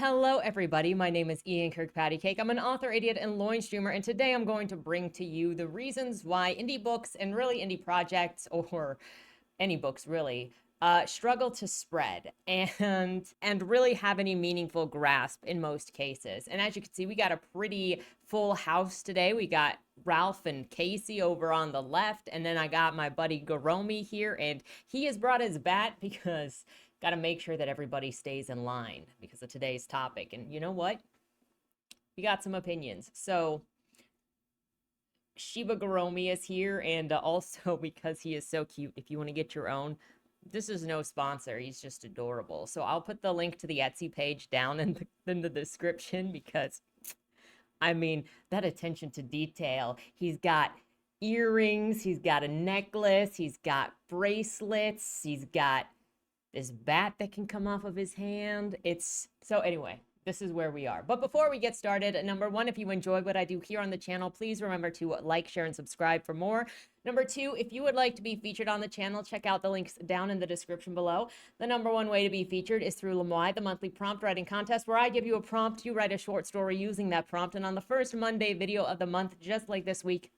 Hello, everybody. My name is Ian Kirkpatrick. I'm an author, idiot, and loin streamer, and today I'm going to bring to you the reasons why indie books and really indie projects, or any books really, struggle to spread and really have any meaningful grasp in most cases. And as you can see, we got a pretty full house today. We got Ralph and Casey over on the left, and then I got my buddy Goromi here, and he has brought his bat because got to make sure that everybody stays in line because of today's topic. And you know what? We got some opinions. So Shiba Goromi is here, and also because he is so cute, if you want to get your own, this is no sponsor. He's just adorable. So I'll put the link to the Etsy page down in the description because, I mean, that attention to detail. He's got earrings, he's got a necklace, he's got bracelets, he's got this bat that can come off of his hand. So anyway, this is where we are. But before we get started, number one, if you enjoy what I do here on the channel, please remember to like, share, and subscribe for more. Number two, if you would like to be featured on the channel, check out the links down in the description below. The number one way to be featured is through Lemoy, the monthly prompt writing contest, where I give you a prompt, you write a short story using that prompt, and on the first Monday video of the month, just like this week,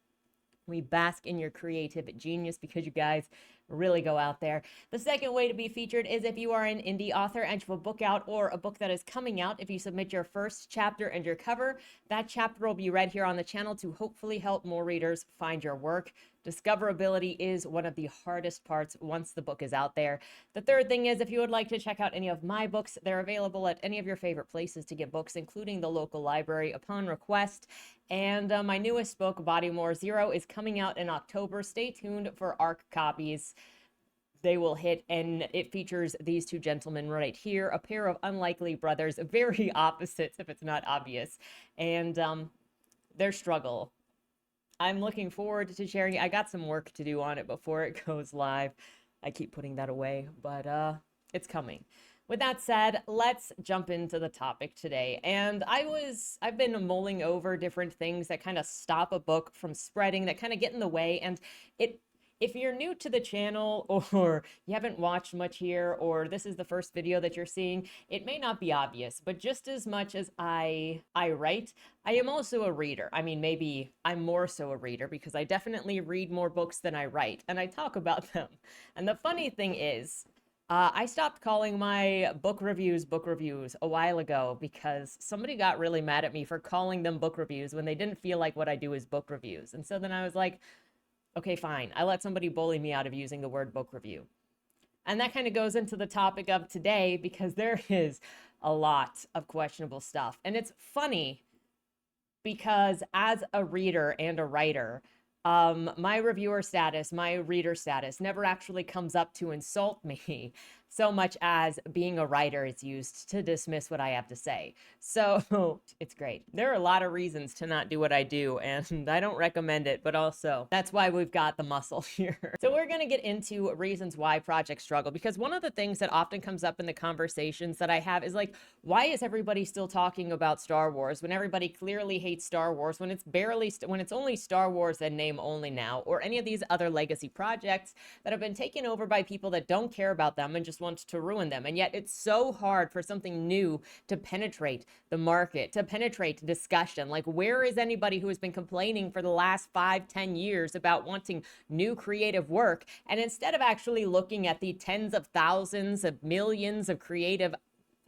we bask in your creative genius because you guys really go out there. The second way to be featured is if you are an indie author and you have a book out or a book that is coming out. If you submit your first chapter and your cover, that chapter will be read here on the channel to hopefully help more readers find your work. Discoverability is one of the hardest parts once the book is out there. The third thing is if you would like to check out any of my books, they're available at any of your favorite places to get books, including the local library upon request. And my newest book, Body More Zero, is coming out in October. Stay tuned for ARC copies. They will hit, and it features these two gentlemen right here, a pair of unlikely brothers, very opposites if it's not obvious, and their struggle. I'm looking forward to sharing it. I got some work to do on it before it goes live. I keep putting that away, but it's coming. With that said, let's jump into the topic today. And I've been mulling over different things that kind of stop a book from spreading, that kind of get in the way. And if you're new to the channel or you haven't watched much here, or this is the first video that you're seeing, it may not be obvious, but just as much as I write, I am also a reader. I mean, maybe I'm more so a reader because I definitely read more books than I write, and I talk about them. And the funny thing is, I stopped calling my book reviews a while ago because somebody got really mad at me for calling them book reviews when they didn't feel like what I do is book reviews. And so then I was like, okay, fine. I let somebody bully me out of using the word book review. And that kind of goes into the topic of today because there is a lot of questionable stuff. And it's funny because as a reader and a writer, my reviewer status, my reader status never actually comes up to insult me so much as being a writer is used to dismiss what I have to say. So it's great. There are a lot of reasons to not do what I do, and I don't recommend it, but also that's why we've got the muscle here. So we're going to get into reasons why projects struggle, because one of the things that often comes up in the conversations that I have is like, why is everybody still talking about Star Wars when everybody clearly hates Star Wars, when it's only Star Wars and name only now, or any of these other legacy projects that have been taken over by people that don't care about them and just want to ruin them. And yet it's so hard for something new to penetrate the market, to penetrate discussion. Like, where is anybody who has been complaining for the last 5-10 years about wanting new creative work? And instead of actually looking at the tens of thousands of millions of creative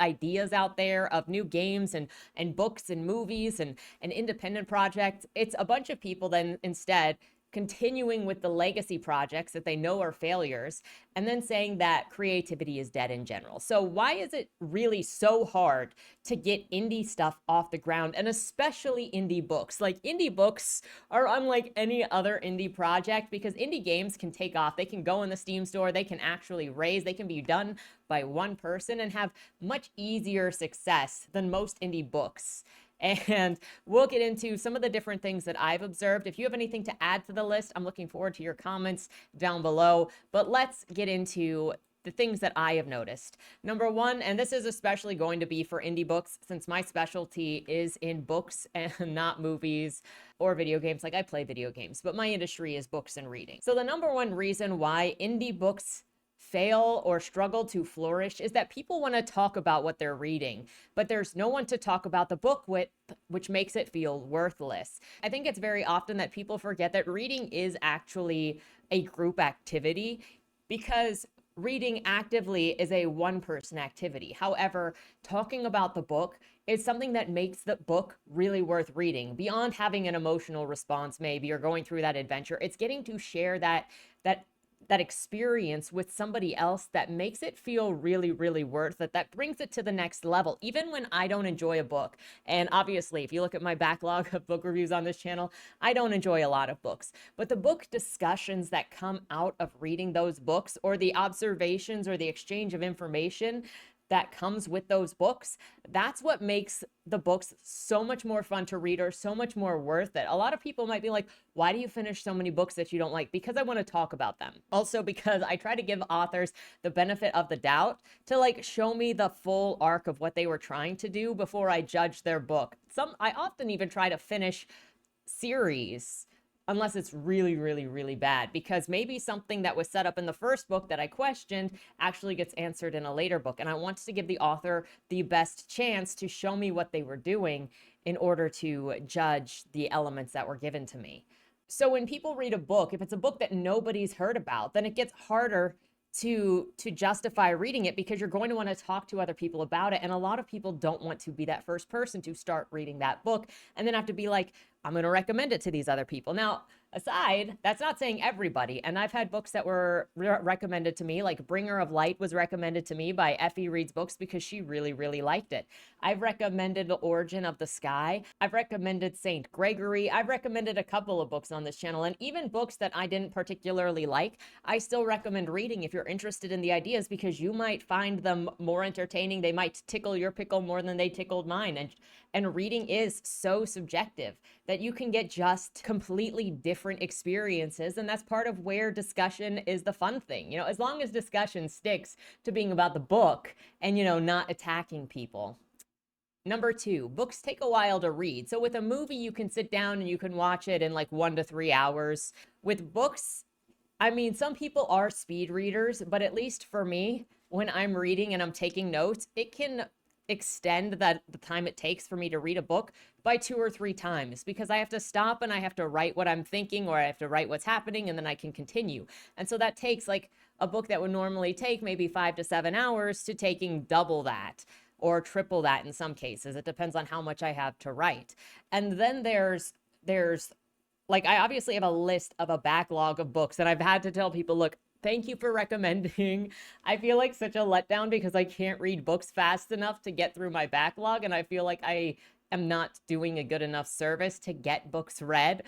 ideas out there of new games and books and movies and independent projects, it's a bunch of people then instead continuing with the legacy projects that they know are failures, and then saying that creativity is dead in general. So why is it really so hard to get indie stuff off the ground, and especially indie books? Like, indie books are unlike any other indie project because indie games can take off. They can go in the Steam store, they can actually raise, they can be done by one person and have much easier success than most indie books. And we'll get into some of the different things that I've observed. If you have anything to add to the list, I'm looking forward to your comments down below. But let's get into the things that I have noticed. Number one, and this is especially going to be for indie books since my specialty is in books and not movies or video games. Like, I play video games, but my industry is books and reading. So the number one reason why indie books fail or struggle to flourish is that people want to talk about what they're reading, but there's no one to talk about the book with, which makes it feel worthless. I think it's very often that people forget that reading is actually a group activity, because reading actively is a one person activity. However, talking about the book is something that makes the book really worth reading. Beyond having an emotional response, maybe, or going through that adventure, it's getting to share that experience with somebody else that makes it feel really, really worth it, that brings it to the next level. Even when I don't enjoy a book, and obviously if you look at my backlog of book reviews on this channel, I don't enjoy a lot of books, but the book discussions that come out of reading those books, or the observations or the exchange of information that comes with those books, that's what makes the books so much more fun to read, or so much more worth it. A lot of people might be like, why do you finish so many books that you don't like? Because I want to talk about them. Also, because I try to give authors the benefit of the doubt to like show me the full arc of what they were trying to do before I judge their book. I often even try to finish series unless it's really, really, really bad, because maybe something that was set up in the first book that I questioned actually gets answered in a later book. And I wanted to give the author the best chance to show me what they were doing in order to judge the elements that were given to me. So when people read a book, if it's a book that nobody's heard about, then it gets harder to justify reading it, because you're going to want to talk to other people about it. And a lot of people don't want to be that first person to start reading that book and then have to be like, I'm going to recommend it to these other people. Now, aside, that's not saying everybody. And I've had books that were recommended to me, like Bringer of Light was recommended to me by Effie Reads Books because she really, really liked it. I've recommended The Origin of the Sky. I've recommended Saint Gregory. I've recommended a couple of books on this channel, and even books that I didn't particularly like, I still recommend reading if you're interested in the ideas, because you might find them more entertaining. They might tickle your pickle more than they tickled mine. And reading is so subjective that you can get just completely different experiences. And that's part of where discussion is the fun thing. You know, as long as discussion sticks to being about the book and, not attacking people. Number 2, books take a while to read. So with a movie, you can sit down and you can watch it in like 1 to 3 hours. With books, I mean, some people are speed readers, but at least for me, when I'm reading and I'm taking notes, it can extend the time it takes for me to read a book by 2 or 3 times, because I have to stop and I have to write what I'm thinking, or I have to write what's happening, and then I can continue. And so that takes like a book that would normally take maybe 5 to 7 hours to taking double that or triple that in some cases. It depends on how much I have to write. And then there's like, I obviously have a list of a backlog of books, and I've had to tell people, look, thank you for recommending. I feel like such a letdown because I can't read books fast enough to get through my backlog, and I feel like I am not doing a good enough service to get books read.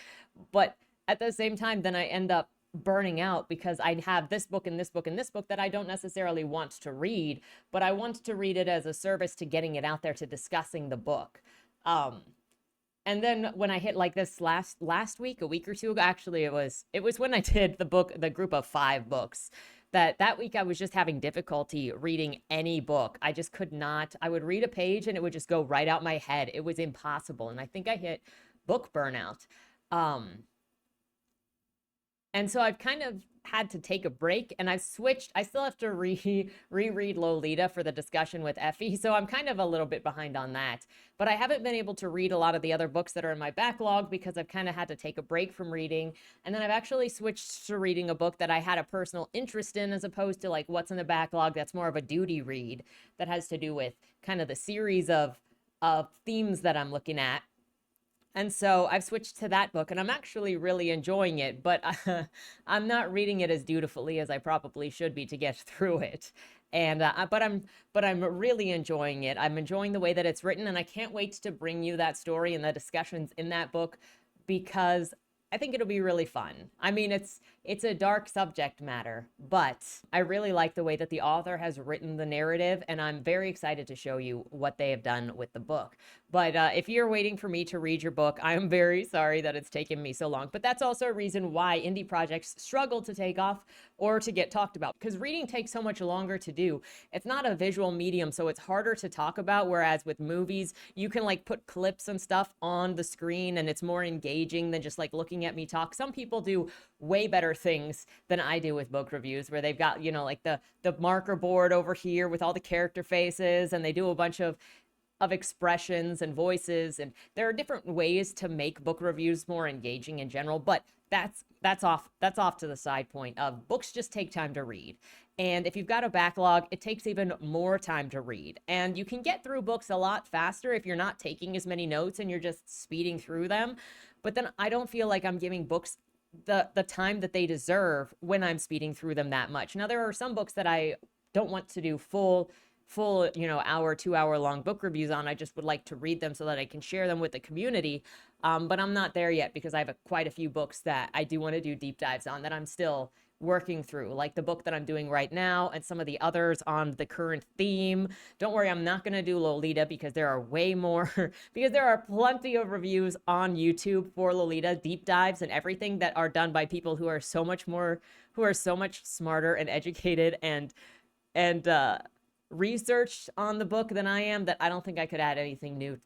But at the same time, then I end up burning out because I have this book and this book and this book that I don't necessarily want to read, but I want to read it as a service to getting it out there, to discussing the book. And then when I hit like this last week, a week or two ago, actually it was when I did the group of 5 books, that week I was just having difficulty reading any book. I just could not. I would read a page and it would just go right out my head. It was impossible. And I think I hit book burnout. And so I've kind of had to take a break, and I've switched. I still have to reread Lolita for the discussion with Effie, so I'm kind of a little bit behind on that. But I haven't been able to read a lot of the other books that are in my backlog because I've kind of had to take a break from reading. And then I've actually switched to reading a book that I had a personal interest in, as opposed to like what's in the backlog that's more of a duty read that has to do with kind of the series of themes that I'm looking at. And so I've switched to that book, and I'm actually really enjoying it, but I'm not reading it as dutifully as I probably should be to get through it. And but I'm really enjoying it. I'm enjoying the way that it's written, and I can't wait to bring you that story and the discussions in that book, because I think it'll be really fun. I mean, it's a dark subject matter, but I really like the way that the author has written the narrative, and I'm very excited to show you what they have done with the book. But if you're waiting for me to read your book, I'm very sorry that it's taken me so long. But that's also a reason why indie projects struggle to take off or to get talked about, because reading takes so much longer to do. It's not a visual medium, so it's harder to talk about, whereas with movies, you can like put clips and stuff on the screen, and it's more engaging than just like looking looking at me talk. Some people do way better things than I do with book reviews, where they've got, like the marker board over here with all the character faces, and they do a bunch of expressions and voices, and there are different ways to make book reviews more engaging in general, but that's off to the side point of books just take time to read. And if you've got a backlog, it takes even more time to read. And you can get through books a lot faster if you're not taking as many notes and you're just speeding through them. But then I don't feel like I'm giving books the time that they deserve when I'm speeding through them that much. Now, there are some books that I don't want to do full hour, 2 hour long book reviews on. I just would like to read them so that I can share them with the community. But I'm not there yet because I have quite a few books that I do want to do deep dives on that I'm still working through, like the book that I'm doing right now and some of the others on the current theme. Don't worry, I'm not going to do Lolita because there are way more, because there are plenty of reviews on YouTube for Lolita, deep dives and everything that are done by people who are so much smarter and educated and researched on the book than I am, that I don't think I could add anything new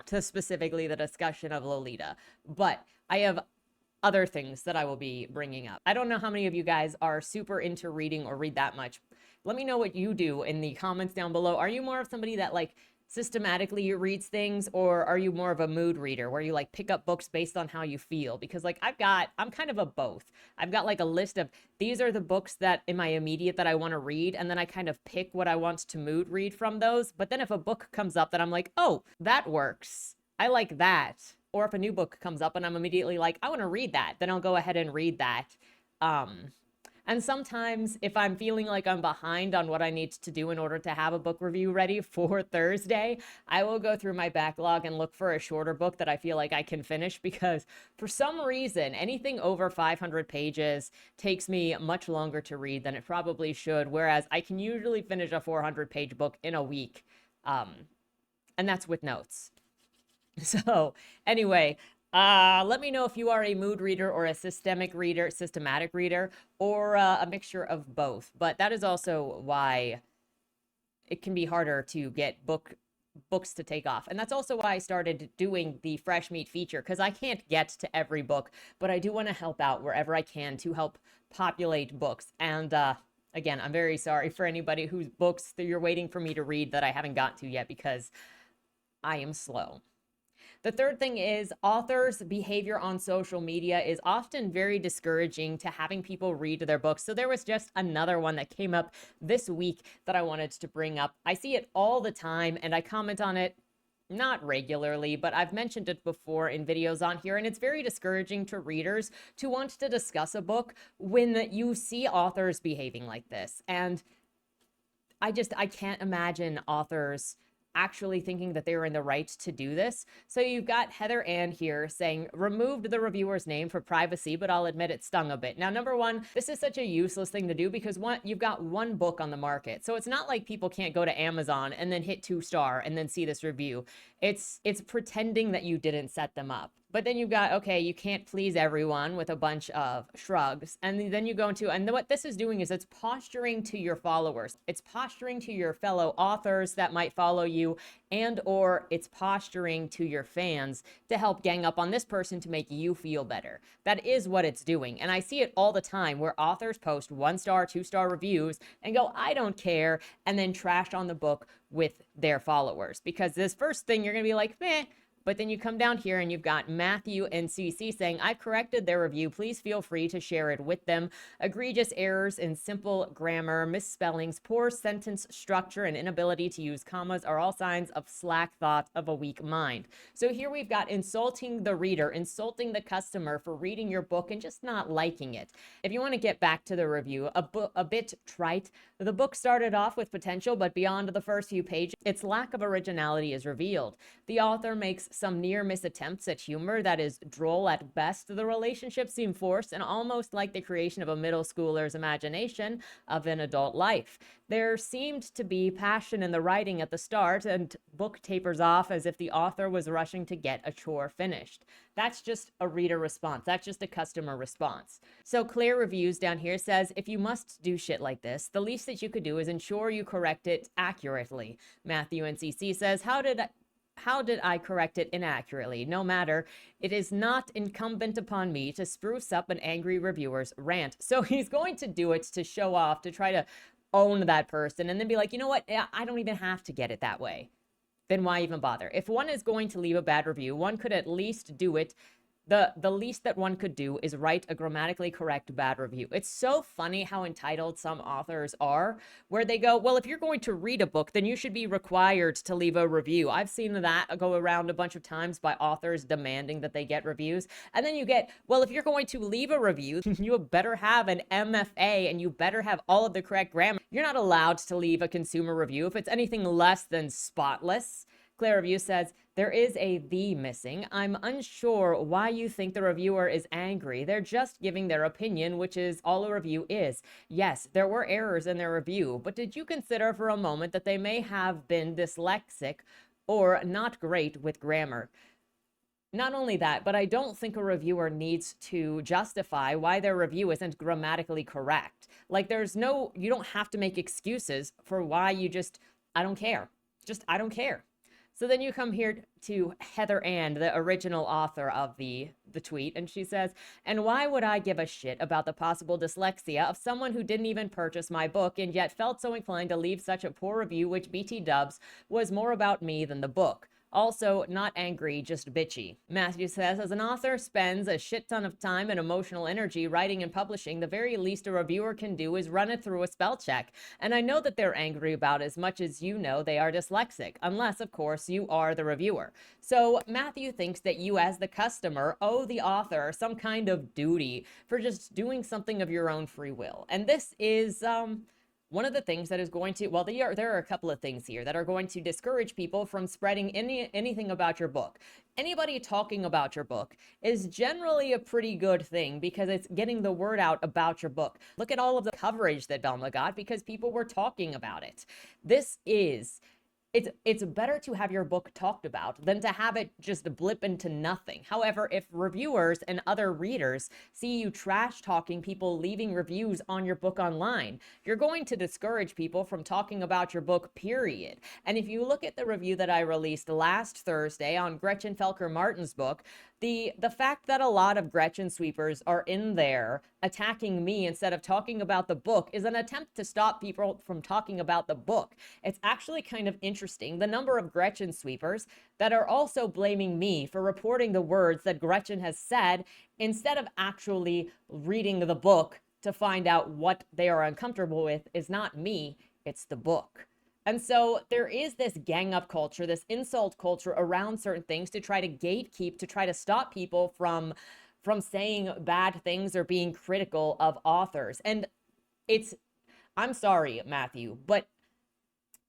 to specifically the discussion of Lolita. But I have other things that I will be bringing up. I don't know how many of you guys are super into reading or read that much. Let me know what you do in the comments down below. Are you more of somebody that like systematically reads things, or are you more of a mood reader where you like pick up books based on how you feel? Because like I'm kind of a both. I've got like a list of these are the books that in my immediate that I want to read, and then I kind of pick what I want to mood read from those. But then if a book comes up that I'm like, oh, that works, I like that. Or if a new book comes up and I'm immediately like, I want to read that, then I'll go ahead and read that. And sometimes if I'm feeling like I'm behind on what I need to do in order to have a book review ready for Thursday, I will go through my backlog and look for a shorter book that I feel like I can finish, because for some reason, anything over 500 pages takes me much longer to read than it probably should, whereas I can usually finish a 400-page book in a week. And that's with notes. So anyway, let me know if you are a mood reader or a systematic reader, or a mixture of both. But that is also why it can be harder to get books to take off. And that's also why I started doing the fresh meat feature, because I can't get to every book, but I do want to help out wherever I can to help populate books. And again, I'm very sorry for anybody whose books that you're waiting for me to read that I haven't got to yet, because I am slow. The third thing is authors' behavior on social media is often very discouraging to having people read their books. So there was just another one that came up this week that I wanted to bring up. I see it all the time and I comment on it not regularly, but I've mentioned it before in videos on here, and it's very discouraging to readers to want to discuss a book when you see authors behaving like this. And I can't imagine authors actually thinking that they're in the right to do this. So you've got Heather Ann here saying, removed the reviewer's name for privacy, but I'll admit it stung a bit. Now, number one, this is such a useless thing to do because you've got one book on the market. So it's not like people can't go to Amazon and then hit 2-star and then see this review. It's pretending that you didn't set them up. But then you've got, okay, you can't please everyone with a bunch of shrugs. And then you go into, and what this is doing is it's posturing to your followers. It's posturing to your fellow authors that might follow you, and or it's posturing to your fans to help gang up on this person to make you feel better. That is what it's doing. And I see it all the time where authors post 1-star, 2-star reviews and go, I don't care, and then trash on the book with their followers. Because this first thing you're going to be like, meh. But then you come down here and you've got Matthew and CC saying, I've corrected their review. Please feel free to share it with them. Egregious errors in simple grammar, misspellings, poor sentence structure, and inability to use commas are all signs of slack thought of a weak mind. So here we've got insulting the reader, insulting the customer for reading your book and just not liking it. If you want to get back to the review, a bit trite, the book started off with potential, but beyond the first few pages, its lack of originality is revealed. The author makes some near-miss attempts at humor that is droll at best. The relationships seem forced and almost like the creation of a middle schooler's imagination of an adult life. There seemed to be passion in the writing at the start, and book tapers off as if the author was rushing to get a chore finished. That's just a reader response. That's just a customer response. So Clear Reviews down here says, if you must do shit like this, the least that you could do is ensure you correct it accurately. Matthew and CC says, how did I correct it inaccurately? No matter, it is not incumbent upon me to spruce up an angry reviewer's rant. So he's going to do it to show off, to try to own that person, and then be like, you know what? Yeah, I don't even have to get it that way. Then why even bother? If one is going to leave a bad review, one could at least do it. The least that one could do is write a grammatically correct bad review. It's so funny how entitled some authors are, where they go, well, if you're going to read a book, then you should be required to leave a review. I've seen that go around a bunch of times by authors demanding that they get reviews. And then you get, well, if you're going to leave a review, you better have an MFA and you better have all of the correct grammar. You're not allowed to leave a consumer review if it's anything less than spotless. Claire Review says, there is a "the" missing. I'm unsure why you think the reviewer is angry. They're just giving their opinion, which is all a review is. Yes, there were errors in their review, but did you consider for a moment that they may have been dyslexic or not great with grammar? Not only that, but I don't think a reviewer needs to justify why their review isn't grammatically correct. Like, you don't have to make excuses for why you I don't care. I don't care. So then you come here to Heather Ann, the original author of the tweet, and she says, and why would I give a shit about the possible dyslexia of someone who didn't even purchase my book and yet felt so inclined to leave such a poor review, which BT dubs was more about me than the book. Also, not angry, just bitchy. Matthew says, as an author spends a shit ton of time and emotional energy writing and publishing, the very least a reviewer can do is run it through a spell check. And I know that they're angry about as much as you know they are dyslexic, unless, of course, you are the reviewer. So Matthew thinks that you, as the customer, owe the author some kind of duty for just doing something of your own free will. And this is, one of the things that is going to, well, there are a couple of things here that are going to discourage people from spreading anything about your book. Anybody talking about your book is generally a pretty good thing because it's getting the word out about your book. Look at all of the coverage that Velma got because people were talking about it. It's better to have your book talked about than to have it just blip into nothing. However, if reviewers and other readers see you trash talking people leaving reviews on your book online, you're going to discourage people from talking about your book, period. And if you look at the review that I released last Thursday on Gretchen Felker Martin's book, the fact that a lot of Gretchen sweepers are in there attacking me instead of talking about the book is an attempt to stop people from talking about the book. It's actually kind of interesting, the number of Gretchen sweepers that are also blaming me for reporting the words that Gretchen has said instead of actually reading the book to find out what they are uncomfortable with is not me, it's the book. And so there is this gang up culture, this insult culture around certain things to try to gatekeep, to try to stop people from saying bad things or being critical of authors. And I'm sorry, Matthew, but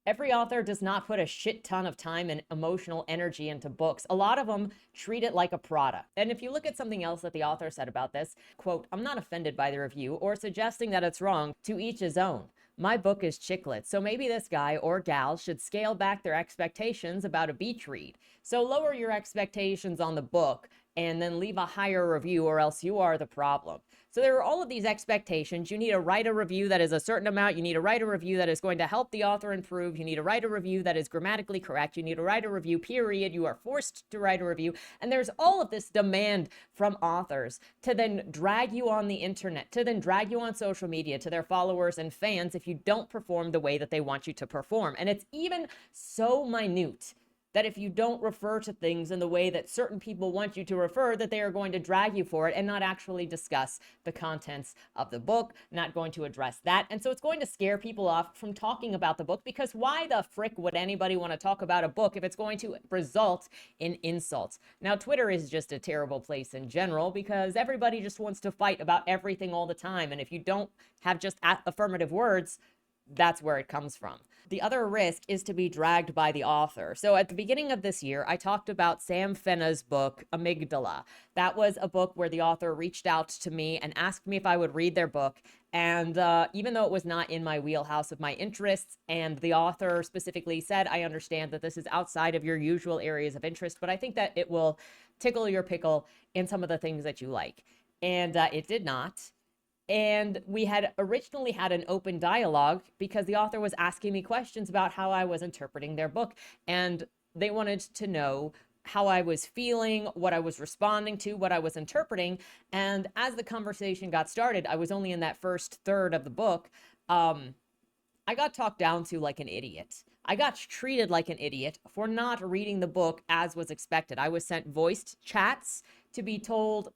every author does not put a shit ton of time and emotional energy into books. A lot of them treat it like a product. And if you look at something else that the author said about this, quote, I'm not offended by the review or suggesting that it's wrong, to each his own. My book is chicklet, so maybe this guy or gal should scale back their expectations about a beach read. So lower your expectations on the book and then leave a higher review or else you are the problem. So there are all of these expectations. You need to write a review that is a certain amount. You need to write a review that is going to help the author improve. You need to write a review that is grammatically correct. You need to write a review, period. You are forced to write a review. And there's all of this demand from authors to then drag you on the internet, to then drag you on social media to their followers and fans if you don't perform the way that they want you to perform. And it's even so minute that if you don't refer to things in the way that certain people want you to refer, that they are going to drag you for it and not actually discuss the contents of the book, not going to address that. And so it's going to scare people off from talking about the book, because why the frick would anybody want to talk about a book if it's going to result in insults? Now, Twitter is just a terrible place in general because everybody just wants to fight about everything all the time. And if you don't have just affirmative words, that's where it comes from. The other risk is to be dragged by the author. So at the beginning of this year, I talked about Sam Fenna's book, Amygdala. That was a book where the author reached out to me and asked me if I would read their book. And even though it was not in my wheelhouse of my interests, and the author specifically said, I understand that this is outside of your usual areas of interest, but I think that it will tickle your pickle in some of the things that you like. And it did not. And we had originally had an open dialogue because the author was asking me questions about how I was interpreting their book. And They wanted to know how I was feeling, what I was responding to, what I was interpreting. And as the conversation got started, I was only in that first third of the book. I got talked down to like an idiot. I got treated like an idiot for not reading the book as was expected. I was sent voiced chats to be told,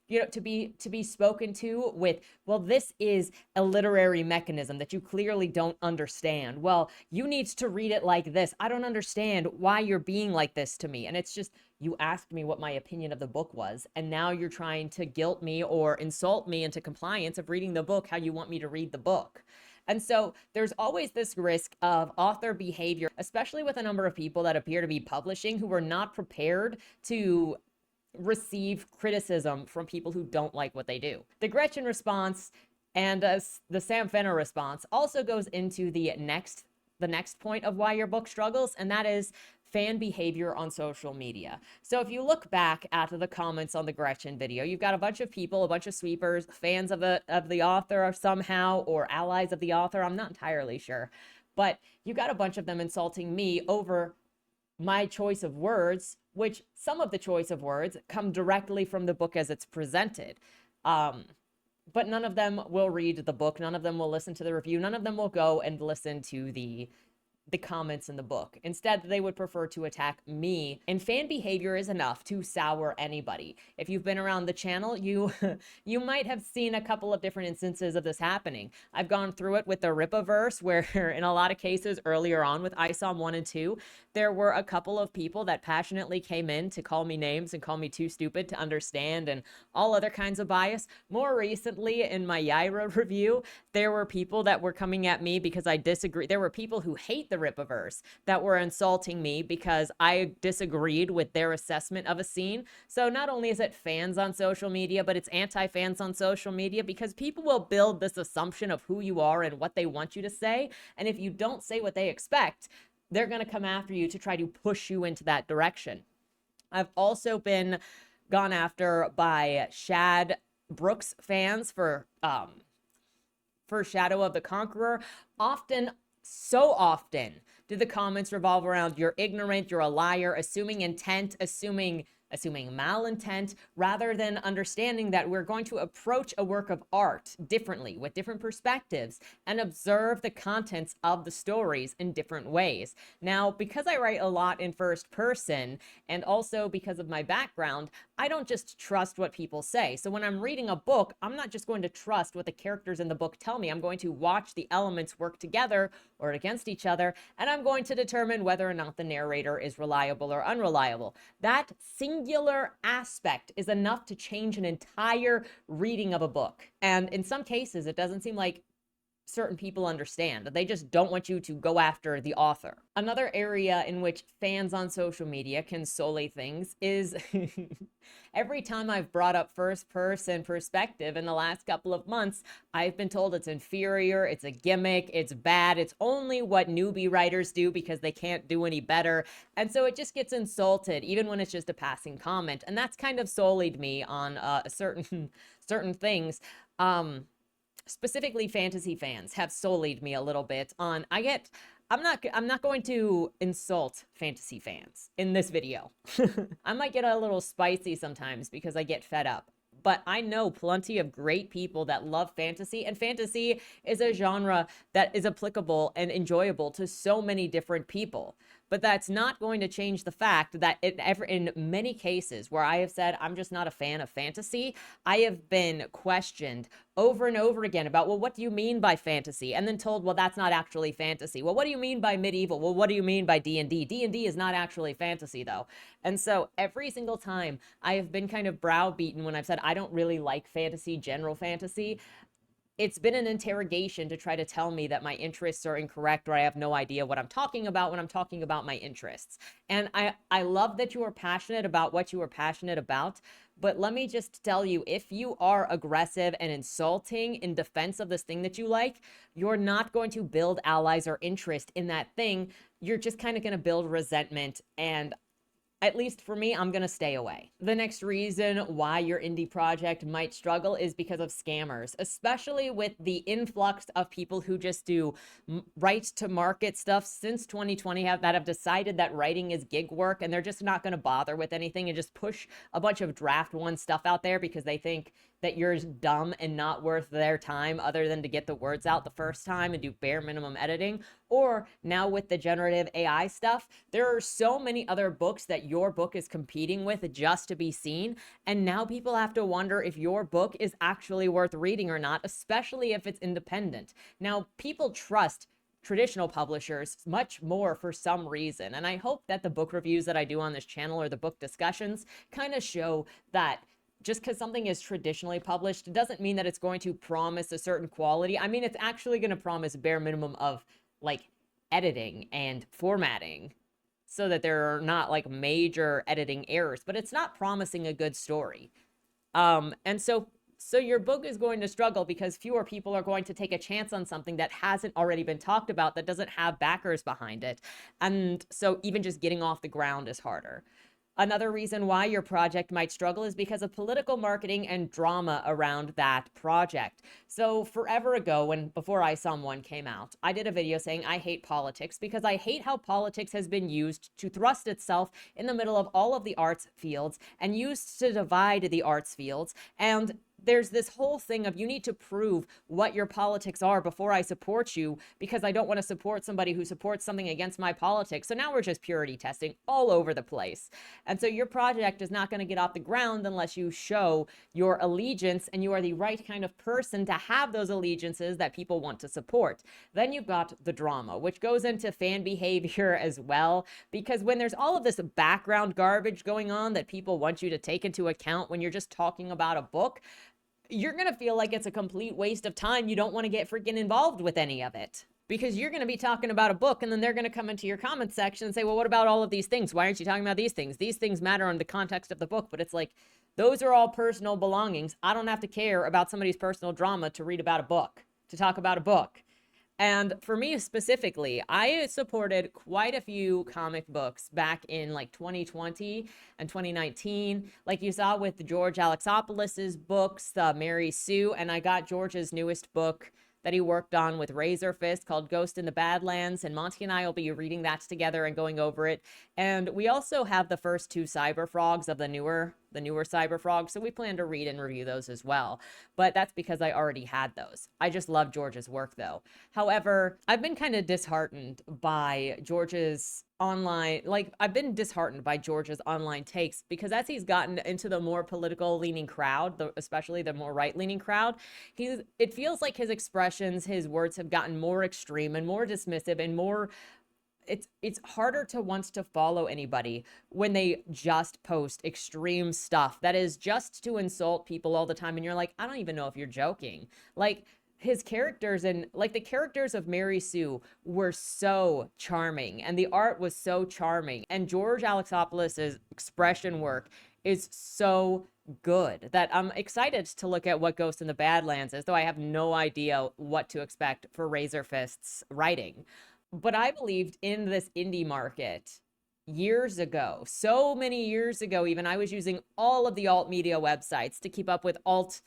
to be spoken to with, well, this is a literary mechanism that you clearly don't understand. Well, you need to read it like this. I don't understand why you're being like this to me. And it's just, you asked me what my opinion of the book was, and now you're trying to guilt me or insult me into compliance of reading the book how you want me to read the book. And so there's always this risk of author behavior, especially with a number of people that appear to be publishing who are not prepared to receive criticism from people who don't like what they do. The Gretchen response and the Sam Fenner response also goes into the next point of why your book struggles, and that is fan behavior on social media. So if you look back at the comments on the Gretchen video, you've got a bunch of people, a bunch of sweepers, fans of the author somehow, or allies of the author, I'm not entirely sure, but you got a bunch of them insulting me over my choice of words, which some of the choice of words come directly from the book as it's presented. But none of them will read the book. None of them will listen to the review. None of them will go and listen to the comments in the book. Instead, they would prefer to attack me. And fan behavior is enough to sour anybody. If you've been around the channel, you might have seen a couple of different instances of this happening. I've gone through it with the Ripaverse, where in a lot of cases earlier on with ISOM 1 and 2, there were a couple of people that passionately came in to call me names and call me too stupid to understand and all other kinds of bias. More recently, in my Yaira review, there were people that were coming at me because I disagree. There were people who hate the Ripaverse that were insulting me because I disagreed with their assessment of a scene. So not only is it fans on social media, but it's anti-fans on social media, because people will build this assumption of who you are and what they want you to say. And if you don't say what they expect, they're going to come after you to try to push you into that direction. I've also been gone after by Shad Brooks fans for Shadow of the Conqueror. So often do the comments revolve around you're ignorant, you're a liar, assuming intent, assuming malintent, rather than understanding that we're going to approach a work of art differently, with different perspectives, and observe the contents of the stories in different ways. Now, because I write a lot in first person, and also because of my background, I don't just trust what people say. So when I'm reading a book, I'm not just going to trust what the characters in the book tell me. I'm going to watch the elements work together or against each other, and I'm going to determine whether or not the narrator is reliable or unreliable. That singular aspect is enough to change an entire reading of a book. And in some cases, it doesn't seem like certain people understand. They just don't want you to go after the author. Another area in which fans on social media can sully things is every time I've brought up first person perspective in the last couple of months, I've been told it's inferior, it's a gimmick, it's bad, it's only what newbie writers do because they can't do any better. And so it just gets insulted, even when it's just a passing comment. And that's kind of sullied me on certain things. Specifically, fantasy fans have sullied me a little bit on, I'm not going to insult fantasy fans in this video. I might get a little spicy sometimes because I get fed up. But I know plenty of great people that love fantasy, and fantasy is a genre that is applicable and enjoyable to so many different people. But that's not going to change the fact that in many cases where I have said I'm just not a fan of fantasy, I have been questioned over and over again about, well, what do you mean by fantasy? And then told, well, that's not actually fantasy. Well, what do you mean by medieval? Well, what do you mean by D&D? D&D is not actually fantasy, though. And so every single time I have been kind of browbeaten when I've said I don't really like fantasy, general fantasy. It's been an interrogation to try to tell me that my interests are incorrect, or I have no idea what I'm talking about when I'm talking about my interests. And I love that you are passionate about what you are passionate about, but let me just tell you, if you are aggressive and insulting in defense of this thing that you like, you're not going to build allies or interest in that thing. You're just kind of going to build resentment, and at least for me, I'm going to stay away. The next reason why your indie project might struggle is because of scammers, especially with the influx of people who just do right to market stuff since 2020 that have decided that writing is gig work, and they're just not going to bother with anything and just push a bunch of draft one stuff out there because they think that you're dumb and not worth their time other than to get the words out the first time and do bare minimum editing. Or now with the generative AI stuff, there are so many other books that your book is competing with just to be seen. And now people have to wonder if your book is actually worth reading or not, especially if it's independent. Now, people trust traditional publishers much more for some reason. And I hope that the book reviews that I do on this channel or the book discussions kind of show that just because something is traditionally published doesn't mean that it's going to promise a certain quality. I mean, it's actually going to promise bare minimum of like editing and formatting so that there are not like major editing errors, but it's not promising a good story. And so your book is going to struggle because fewer people are going to take a chance on something that hasn't already been talked about, that doesn't have backers behind it. And so even just getting off the ground is harder. Another reason why your project might struggle is because of political marketing and drama around that project. So forever ago, before I Someone came out, I did a video saying I hate politics because I hate how politics has been used to thrust itself in the middle of all of the arts fields and used to divide the arts fields. And there's this whole thing of you need to prove what your politics are before I support you, because I don't want to support somebody who supports something against my politics. So now we're just purity testing all over the place. And so your project is not going to get off the ground unless you show your allegiance and you are the right kind of person to have those allegiances that people want to support. Then you've got the drama, which goes into fan behavior as well, because when there's all of this background garbage going on that people want you to take into account when you're just talking about a book, you're going to feel like it's a complete waste of time. You don't want to get freaking involved with any of it because you're going to be talking about a book and then they're going to come into your comment section and say, well, what about all of these things? Why aren't you talking about these things? These things matter in the context of the book, but it's like, those are all personal belongings. I don't have to care about somebody's personal drama to read about a book, to talk about a book. And for me specifically, I supported quite a few comic books back in like 2020 and 2019. Like you saw with George Alexopoulos' books, Mary Sue, and I got George's newest book that he worked on with Razor Fist called Ghost in the Badlands, and Monty and I will be reading that together and going over it. And we also have the first two Cyber Frogs of the newer Cyber Frogs, so we plan to read and review those as well. But that's because I already had those. I just love George's work though. However, I've been kind of disheartened by George's online takes, because as he's gotten into the more political leaning crowd, especially the more right leaning crowd, it feels like his expressions, his words have gotten more extreme and more dismissive and more, it's harder to want to follow anybody when they just post extreme stuff that is just to insult people all the time. And you're like, I don't even know if you're joking. Like, his characters and like the characters of Mary Sue were so charming and the art was so charming. And George Alexopoulos' expression work is so good that I'm excited to look at what Ghost in the Badlands is, though I have no idea what to expect for Razor Fist's writing. But I believed in this indie market years ago, so many years ago. Even I was using all of the alt media websites to keep up with alt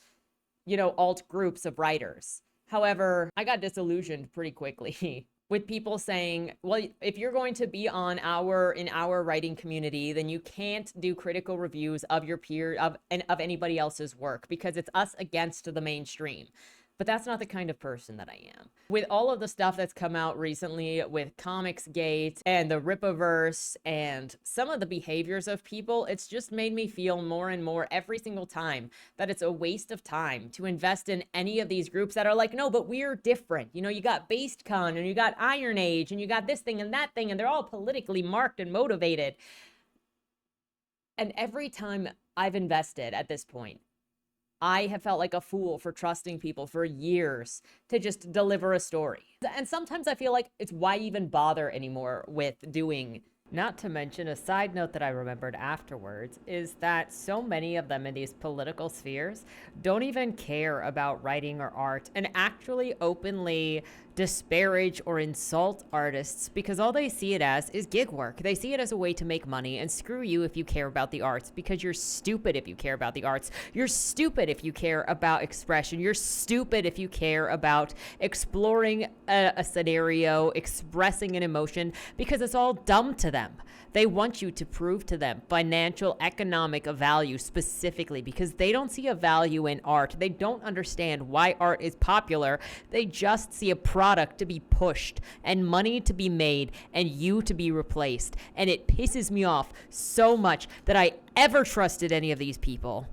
groups of writers. However, I got disillusioned pretty quickly with people saying, well, if you're going to be in our writing community, then you can't do critical reviews of your peer of anybody else's work because it's us against the mainstream. But that's not the kind of person that I am. With all of the stuff that's come out recently with Comicsgate and the Rippaverse and some of the behaviors of people, it's just made me feel more and more every single time that it's a waste of time to invest in any of these groups that are like, no, but we're different. You know, you got BasedCon and you got Iron Age and you got this thing and that thing, and they're all politically marked and motivated. And every time I've invested at this point, I have felt like a fool for trusting people for years to just deliver a story. And sometimes I feel like it's why even bother anymore with doing. Not to mention, a side note that I remembered afterwards is that so many of them in these political spheres don't even care about writing or art and actually openly disparage or insult artists because all they see it as is gig work. They see it as a way to make money, and screw you if you care about the arts, because you're stupid if you care about the arts. You're stupid if you care about expression. You're stupid if you care about exploring a scenario, expressing an emotion, because it's all dumb to them. They want you to prove to them financial, economic value specifically, because they don't see a value in art. They don't understand why art is popular. They just see a product to be pushed and money to be made and you to be replaced. And it pisses me off so much that I ever trusted any of these people,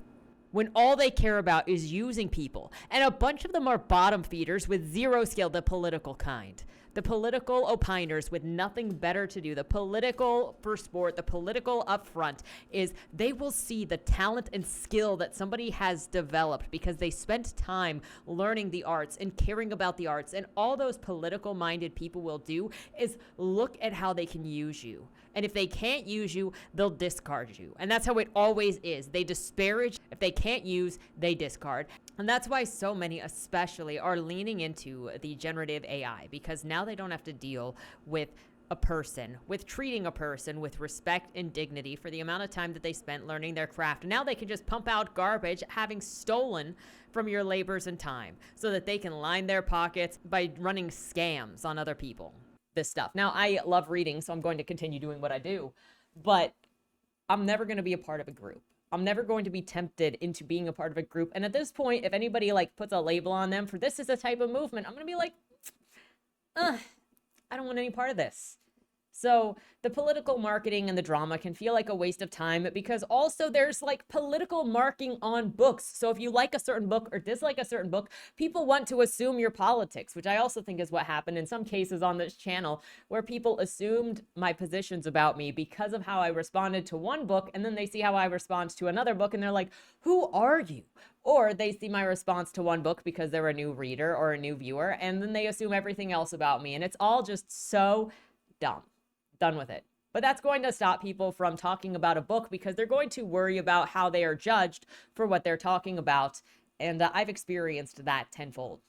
when all they care about is using people. And a bunch of them are bottom feeders with zero skill, the political kind. The political opiners with nothing better to do, the political for sport, the political up front, is they will see the talent and skill that somebody has developed because they spent time learning the arts and caring about the arts. And all those political minded people will do is look at how they can use you. And if they can't use you, they'll discard you. And that's how it always is. They disparage. If they can't use, they discard. And that's why so many especially are leaning into the generative AI, because now they don't have to deal with a person, with treating a person with respect and dignity for the amount of time that they spent learning their craft. Now they can just pump out garbage, having stolen from your labors and time, so that they can line their pockets by running scams on other people. This stuff. Now, I love reading, so I'm going to continue doing what I do, but I'm never going to be a part of a group. I'm never going to be tempted into being a part of a group. And at this point, if anybody like puts a label on them for this is a type of movement, I'm going to be like, I don't want any part of this. So the political marketing and the drama can feel like a waste of time, because also there's like political marking on books. So if you like a certain book or dislike a certain book, people want to assume your politics, which I also think is what happened in some cases on this channel, where people assumed my positions about me because of how I responded to one book, and then they see how I respond to another book and they're like, who are you? Or they see my response to one book because they're a new reader or a new viewer, and then they assume everything else about me. And it's all just so dumb. Done with it. But that's going to stop people from talking about a book, because they're going to worry about how they are judged for what they're talking about. And I've experienced that tenfold.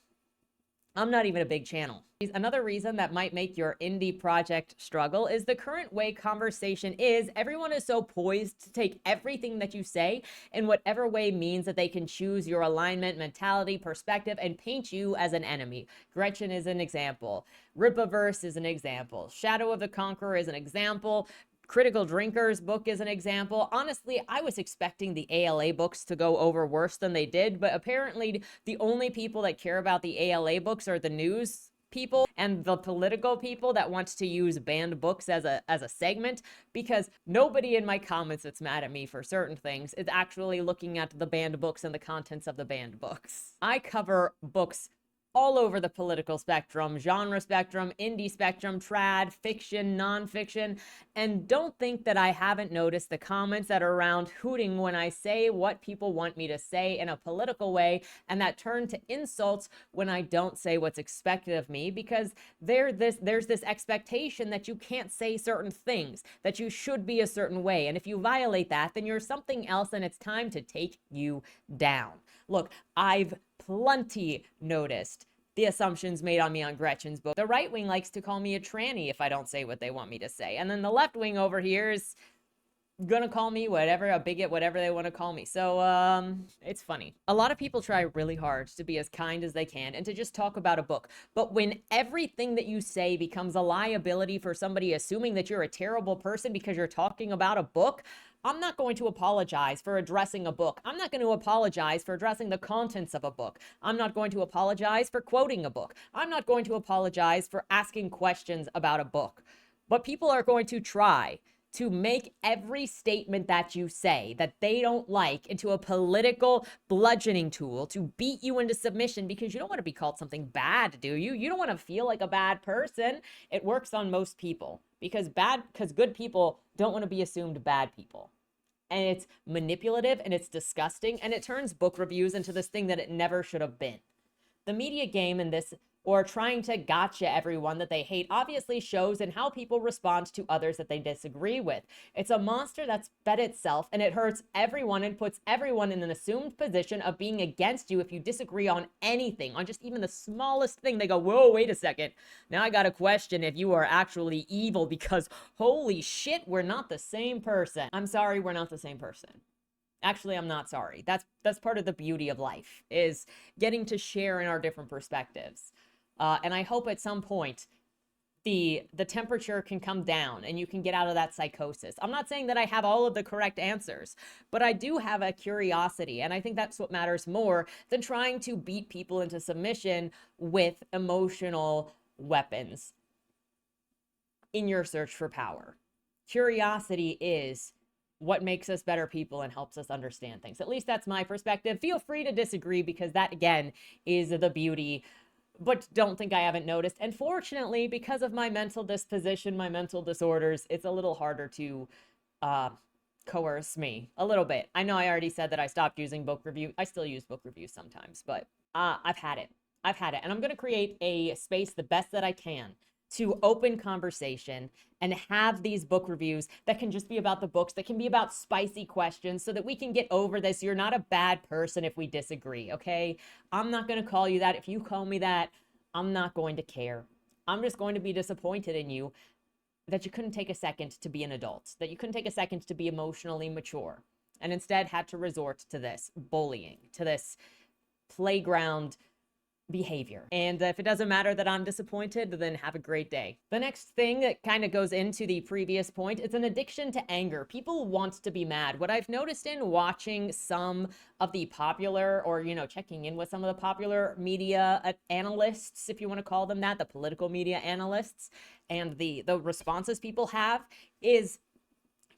I'm not even a big channel. Another reason that might make your indie project struggle is the current way conversation is. Everyone is so poised to take everything that you say in whatever way means that they can choose your alignment, mentality, perspective, and paint you as an enemy. Gretchen is an example. Ripaverse is an example. Shadow of the Conqueror is an example. Critical Drinker's book is an example. Honestly, I was expecting the ALA books to go over worse than they did, but apparently the only people that care about the ALA books are the news people and the political people that want to use banned books as a segment, because nobody in my comments that's mad at me for certain things is actually looking at the banned books and the contents of the banned books. I cover books all over the political spectrum, genre spectrum, indie spectrum, trad, fiction, nonfiction, and don't think that I haven't noticed the comments that are around hooting when I say what people want me to say in a political way, and that turn to insults when I don't say what's expected of me, because there's this expectation that you can't say certain things, that you should be a certain way, and if you violate that, then you're something else, and it's time to take you down. Look, I've plenty noticed the assumptions made on me on Gretchen's book. The right wing likes to call me a tranny if I don't say what they want me to say. And then the left wing over here is gonna call me whatever, a bigot, whatever they want to call me. So it's funny. A lot of people try really hard to be as kind as they can and to just talk about a book. But when everything that you say becomes a liability for somebody assuming that you're a terrible person because you're talking about a book, I'm not going to apologize for addressing a book. I'm not going to apologize for addressing the contents of a book. I'm not going to apologize for quoting a book. I'm not going to apologize for asking questions about a book. But people are going to try to make every statement that you say that they don't like into a political bludgeoning tool to beat you into submission, because you don't want to be called something bad, do you? You don't want to feel like a bad person. It works on most people, because good people don't want to be assumed bad people. And it's manipulative and it's disgusting, and it turns book reviews into this thing that it never should have been. The media game in this or trying to gotcha everyone that they hate obviously shows in how people respond to others that they disagree with. It's a monster that's fed itself, and it hurts everyone and puts everyone in an assumed position of being against you if you disagree on anything, on just even the smallest thing. They go, whoa, wait a second. Now I gotta question if you are actually evil because holy shit, we're not the same person. I'm sorry, we're not the same person. Actually, I'm not sorry. That's part of the beauty of life, is getting to share in our different perspectives. And I hope at some point the temperature can come down and you can get out of that psychosis. I'm not saying that I have all of the correct answers, but I do have a curiosity. And I think that's what matters more than trying to beat people into submission with emotional weapons in your search for power. Curiosity is what makes us better people and helps us understand things. At least that's my perspective. Feel free to disagree, because that, again, is the beauty. But don't think I haven't noticed. And fortunately, because of my mental disposition, my mental disorders, it's a little harder to coerce me a little bit. I know I already said that I stopped using book review. I still use book reviews sometimes, but I've had it. And I'm going to create a space the best that I can to open conversation and have these book reviews that can just be about the books, that can be about spicy questions, so that we can get over this. You're not a bad person if we disagree, okay? I'm not going to call you that. If you call me that, I'm not going to care. I'm just going to be disappointed in you that you couldn't take a second to be an adult, that you couldn't take a second to be emotionally mature, and instead had to resort to this bullying, to this playground behavior. And if it doesn't matter that I'm disappointed, then have a great day. The next thing that kind of goes into the previous point, it's an addiction to anger. People want to be mad. What I've noticed in watching some of the popular, or, you know, checking in with some of the popular media analysts, if you want to call them that, the political media analysts, and the responses people have, is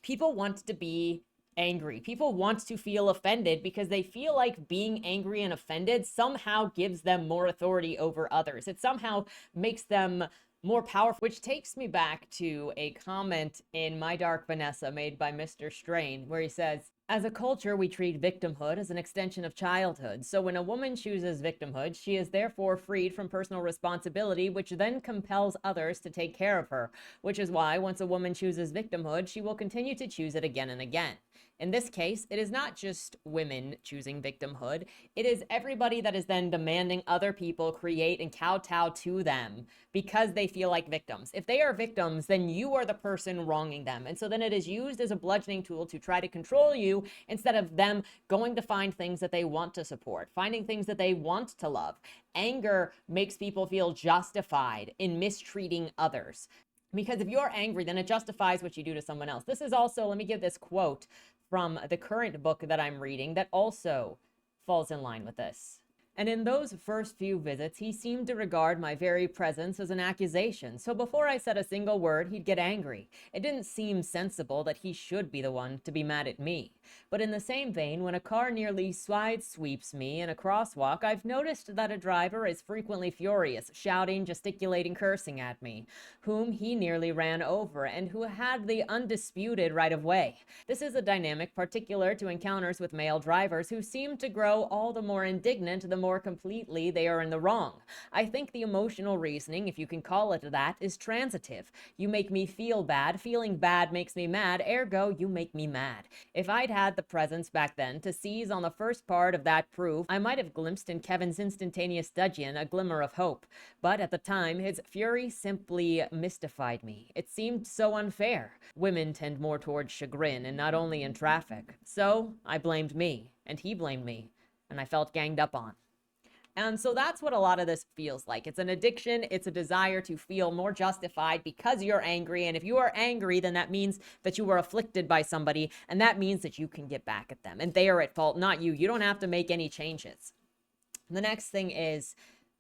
people want to be angry. People want to feel offended because they feel like being angry and offended somehow gives them more authority over others. It somehow makes them more powerful, which takes me back to a comment in My Dark Vanessa made by Mr. Strain, where he says, as a culture, we treat victimhood as an extension of childhood. So when a woman chooses victimhood, she is therefore freed from personal responsibility, which then compels others to take care of her, which is why once a woman chooses victimhood, she will continue to choose it again and again. In this case, it is not just women choosing victimhood. It is everybody that is then demanding other people create and kowtow to them because they feel like victims. If they are victims, then you are the person wronging them. And so then it is used as a bludgeoning tool to try to control you, instead of them going to find things that they want to support, finding things that they want to love. Anger makes people feel justified in mistreating others. Because if you're angry, then it justifies what you do to someone else. This is also, let me give this quote from the current book that I'm reading that also falls in line with this. And in those first few visits, he seemed to regard my very presence as an accusation. So before I said a single word, he'd get angry. It didn't seem sensible that he should be the one to be mad at me. But in the same vein, when a car nearly sweeps me in a crosswalk, I've noticed that a driver is frequently furious, shouting, gesticulating, cursing at me, whom he nearly ran over and who had the undisputed right of way. This is a dynamic particular to encounters with male drivers who seem to grow all the more indignant the more completely they are in the wrong. I think the emotional reasoning, if you can call it that, is transitive. You make me feel bad. Feeling bad makes me mad. Ergo, you make me mad. If I'd had the presence back then to seize on the first part of that proof, I might have glimpsed in Kevin's instantaneous dudgeon a glimmer of hope. But at the time, his fury simply mystified me. It seemed so unfair. Women tend more towards chagrin, and not only in traffic. So I blamed me, and he blamed me, and I felt ganged up on. And so that's what a lot of this feels like. It's an addiction. It's a desire to feel more justified because you're angry. And if you are angry, then that means that you were afflicted by somebody. And that means that you can get back at them. And they are at fault, not you. You don't have to make any changes. The next thing is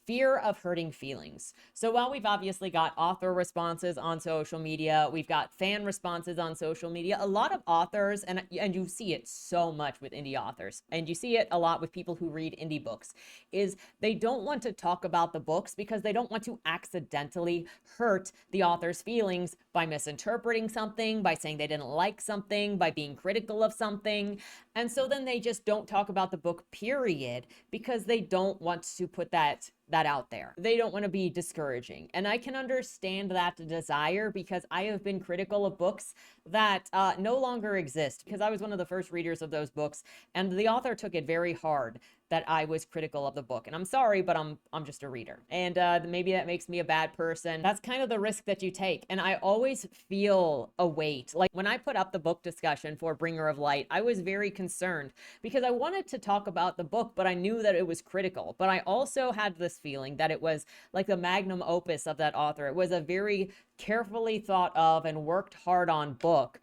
fear of hurting feelings. So while we've obviously got author responses on social media, we've got fan responses on social media, a lot of authors, and you see it so much with indie authors, and you see it a lot with people who read indie books, is they don't want to talk about the books because they don't want to accidentally hurt the author's feelings by misinterpreting something, by saying they didn't like something, by being critical of something. And so then they just don't talk about the book, period, because they don't want to put that that out there. They don't want to be discouraging. And I can understand that desire because I have been critical of books that no longer exist, because I was one of the first readers of those books, and the author took it very hard that I was critical of the book. And I'm sorry, but I'm just a reader. And maybe that makes me a bad person. That's kind of the risk that you take. And I always feel a weight. Like when I put up the book discussion for Bringer of Light, I was very concerned because I wanted to talk about the book, but I knew that it was critical. But I also had this feeling that it was like the magnum opus of that author. It was a very carefully thought of and worked hard on book,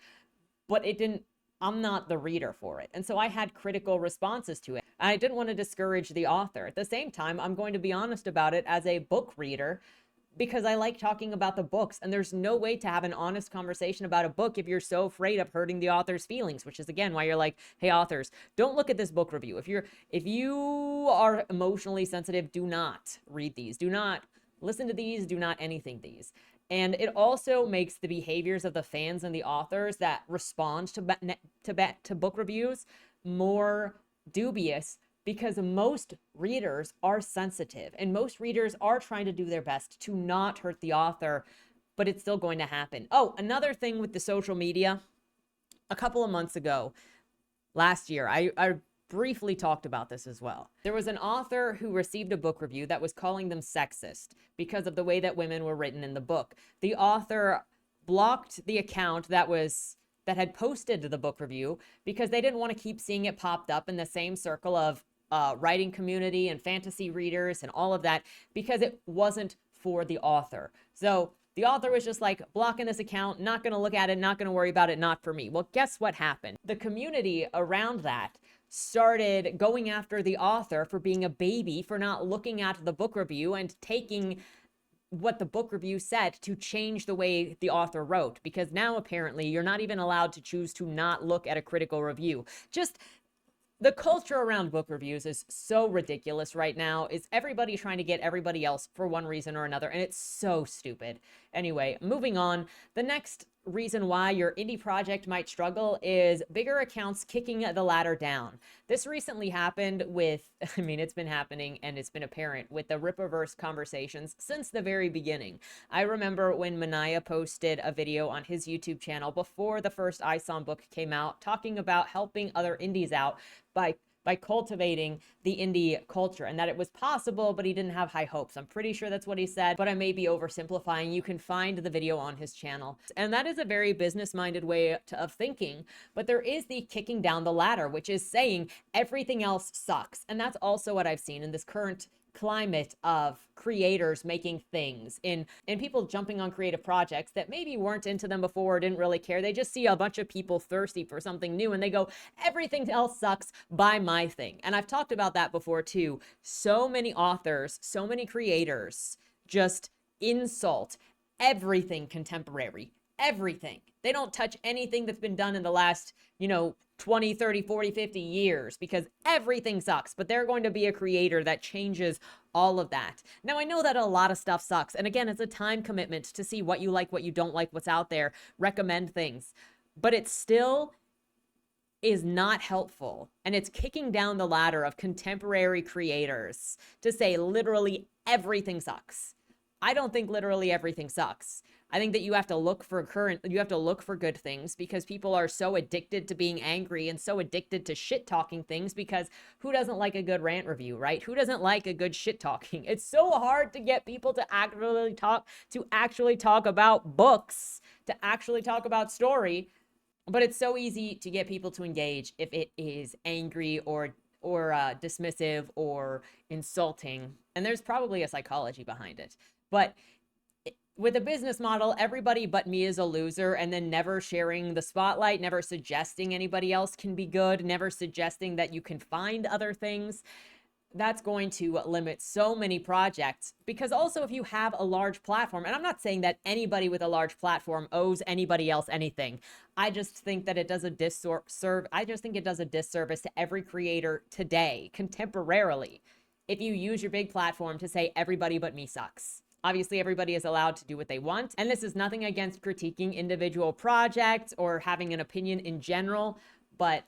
but it didn't, I'm not the reader for it. And so I had critical responses to it. I didn't want to discourage the author. At the same time, I'm going to be honest about it as a book reader, because I like talking about the books, and there's no way to have an honest conversation about a book if you're so afraid of hurting the author's feelings, which is again why you're like, hey authors, don't look at this book review. If you are emotionally sensitive, do not read these. Do not listen to these. Do not anything these. And it also makes the behaviors of the fans and the authors that respond to book reviews more dubious, because most readers are sensitive and most readers are trying to do their best to not hurt the author, but it's still going to happen. Oh, another thing with the social media, a couple of months ago, last year, I briefly talked about this as well. There was an author who received a book review that was calling them sexist because of the way that women were written in the book. The author blocked the account that had posted the book review because they didn't want to keep seeing it popped up in the same circle of writing community and fantasy readers and all of that, because it wasn't for the author. So the author was just like, blocking this account, not going to look at it, not going to worry about it, not for me. Well, guess what happened? The community around that started going after the author for being a baby, for not looking at the book review and taking what the book review said to change the way the author wrote, because now apparently you're not even allowed to choose to not look at a critical review. Just the culture around book reviews is so ridiculous right now. Is everybody trying to get everybody else for one reason or another, and it's so stupid. Anyway, moving on. The next reason why your indie project might struggle is bigger accounts kicking the ladder down. This recently happened with, it's been happening and it's been apparent with the Rippaverse conversations since the very beginning. I remember when Manaya posted a video on his YouTube channel before the first ISOM book came out, talking about helping other indies out by cultivating the indie culture, and that it was possible, but he didn't have high hopes. I'm pretty sure that's what he said, but I may be oversimplifying. You can find the video on his channel. And that is a very business-minded way of thinking, but there is the kicking down the ladder, which is saying everything else sucks. And that's also what I've seen in this current climate of creators making things and people jumping on creative projects that maybe weren't into them before or didn't really care. They just see a bunch of people thirsty for something new and they go, everything else sucks, buy my thing. And I've talked about that before too. So many authors, so many creators just insult everything contemporary, everything. They don't touch anything that's been done in the last, 20, 30, 40, 50 years, because everything sucks, but they're going to be a creator that changes all of that. Now, I know that a lot of stuff sucks. And again, it's a time commitment to see what you like, what you don't like, what's out there, recommend things, but it still is not helpful. And it's kicking down the ladder of contemporary creators to say literally everything sucks. I don't think literally everything sucks. I think that you have to look for good things, because people are so addicted to being angry and so addicted to shit talking things, because who doesn't like a good rant review, right? Who doesn't like a good shit talking? It's so hard to get people to actually talk about books, to actually talk about story, but it's so easy to get people to engage if it is angry or dismissive or insulting. And there's probably a psychology behind it. But with a business model, everybody but me is a loser, and then never sharing the spotlight, never suggesting anybody else can be good, never suggesting that you can find other things, that's going to limit so many projects. Because also, if you have a large platform, and I'm not saying that anybody with a large platform owes anybody else anything, I just think that it does a disservice to every creator today, contemporarily, if you use your big platform to say everybody but me sucks. Obviously, everybody is allowed to do what they want. And this is nothing against critiquing individual projects or having an opinion in general. But